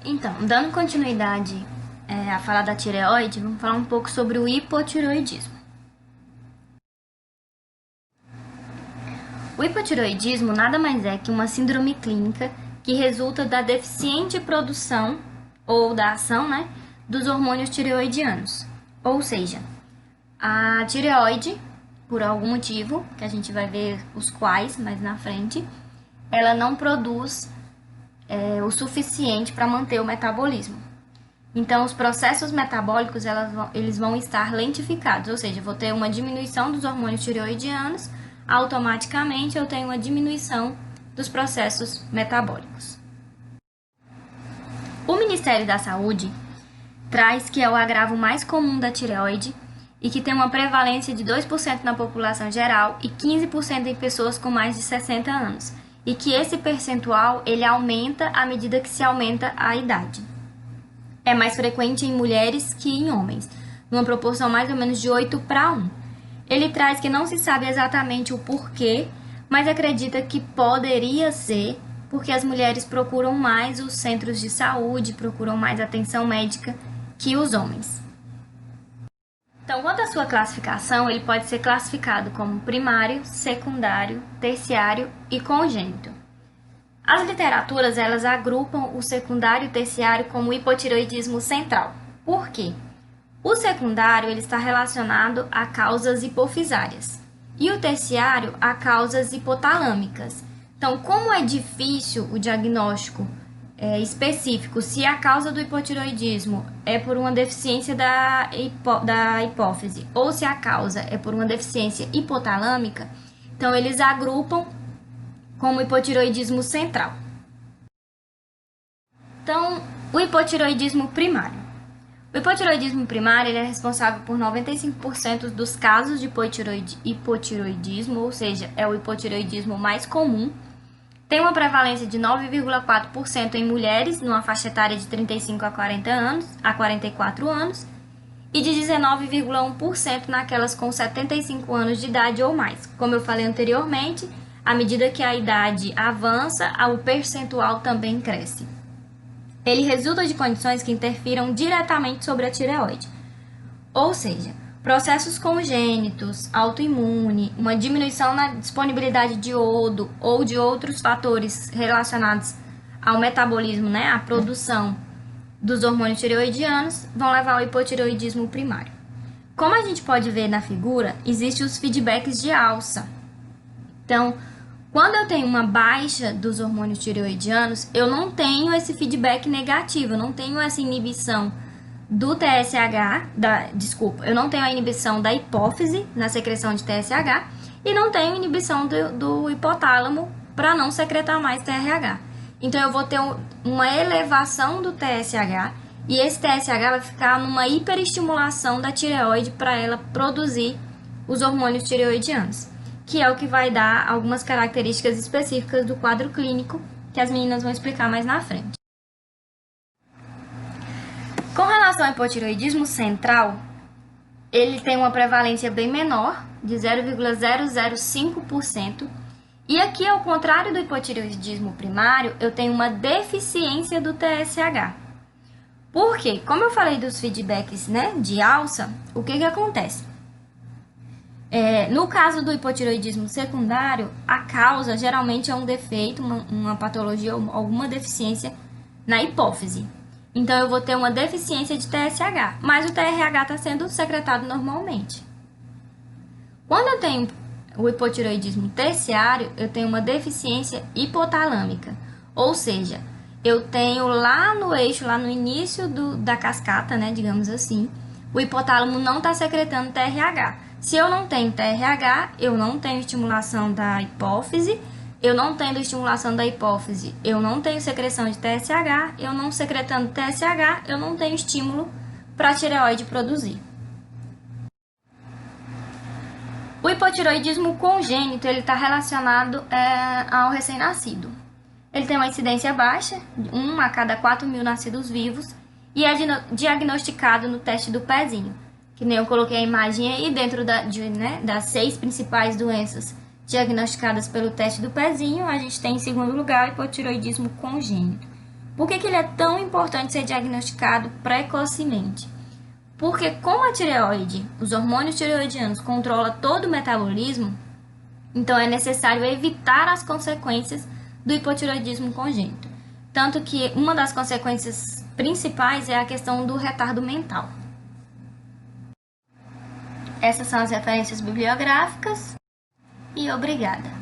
Então, dando continuidade à fala da tireoide, vamos falar um pouco sobre o hipotireoidismo. O hipotireoidismo nada mais é que uma síndrome clínica que resulta da deficiente produção ou da ação, dos hormônios tireoidianos. Ou seja, a tireoide, por algum motivo, que a gente vai ver os quais mais na frente, ela não produz o suficiente para manter o metabolismo. Então, os processos metabólicos eles vão estar lentificados, ou seja, vou ter uma diminuição dos hormônios tireoidianos, automaticamente eu tenho uma diminuição dos processos metabólicos. O Ministério da Saúde traz que é o agravo mais comum da tireoide e que tem uma prevalência de 2% na população geral e 15% em pessoas com mais de 60 anos. E que esse percentual ele aumenta à medida que se aumenta a idade. É mais frequente em mulheres que em homens, numa proporção mais ou menos de 8:1. Ele traz que não se sabe exatamente o porquê, mas acredita que poderia ser porque as mulheres procuram mais os centros de saúde, procuram mais atenção médica que os homens. Então, quanto à sua classificação, ele pode ser classificado como primário, secundário, terciário e congênito. As literaturas, elas agrupam o secundário e o terciário como hipotireoidismo central. Por quê? O secundário ele está relacionado a causas hipofisárias e o terciário a causas hipotalâmicas. Então, como é difícil o diagnóstico específico se a causa do hipotireoidismo é por uma deficiência da hipófise ou se a causa é por uma deficiência hipotalâmica, então eles agrupam como hipotireoidismo central. Então, o hipotireoidismo primário. O hipotireoidismo primário ele é responsável por 95% dos casos de hipotireoidismo, ou seja, é o hipotireoidismo mais comum. Tem uma prevalência de 9,4% em mulheres, numa faixa etária de 35 a 44 anos, e de 19,1% naquelas com 75 anos de idade ou mais. Como eu falei anteriormente, à medida que a idade avança, o percentual também cresce. Ele resulta de condições que interfiram diretamente sobre a tireoide, ou seja, processos congênitos, autoimune, uma diminuição na disponibilidade de iodo ou de outros fatores relacionados ao metabolismo, à produção dos hormônios tireoidianos, vão levar ao hipotireoidismo primário. Como a gente pode ver na figura, existem os feedbacks de alça. Então, quando eu tenho uma baixa dos hormônios tireoidianos, eu não tenho esse feedback negativo, eu não tenho essa inibição do TSH, eu não tenho a inibição da hipófise na secreção de TSH e não tenho inibição do hipotálamo para não secretar mais TRH. Então, eu vou ter uma elevação do TSH e esse TSH vai ficar numa hiperestimulação da tireoide para ela produzir os hormônios tireoidianos, que é o que vai dar algumas características específicas do quadro clínico que as meninas vão explicar mais na frente. Com relação ao hipotireoidismo central, ele tem uma prevalência bem menor, de 0,005%, e aqui, ao contrário do hipotireoidismo primário, eu tenho uma deficiência do TSH. Por quê? Como eu falei dos feedbacks de alça, o que acontece? No caso do hipotireoidismo secundário, a causa geralmente é um defeito, uma patologia ou alguma deficiência na hipófise. Então, eu vou ter uma deficiência de TSH, mas o TRH está sendo secretado normalmente. Quando eu tenho o hipotireoidismo terciário, eu tenho uma deficiência hipotalâmica, ou seja, eu tenho lá no eixo, lá no início da cascata, digamos assim, o hipotálamo não está secretando TRH. Se eu não tenho TRH, eu não tenho estimulação da hipófise, eu não tendo estimulação da hipófise, eu não tenho secreção de TSH, eu não secretando TSH, eu não tenho estímulo para a tireoide produzir. O hipotireoidismo congênito ele está relacionado ao recém-nascido. Ele tem uma incidência baixa, 1 a cada 4.000 nascidos vivos, e é diagnosticado no teste do pezinho, que nem eu coloquei a imagem aí dentro das 6 principais doenças diagnosticadas pelo teste do pezinho, a gente tem em segundo lugar o hipotireoidismo congênito. Por que ele é tão importante ser diagnosticado precocemente? Porque como a tireoide, os hormônios tireoidianos controlam todo o metabolismo, então é necessário evitar as consequências do hipotireoidismo congênito. Tanto que uma das consequências principais é a questão do retardo mental. Essas são as referências bibliográficas e obrigada.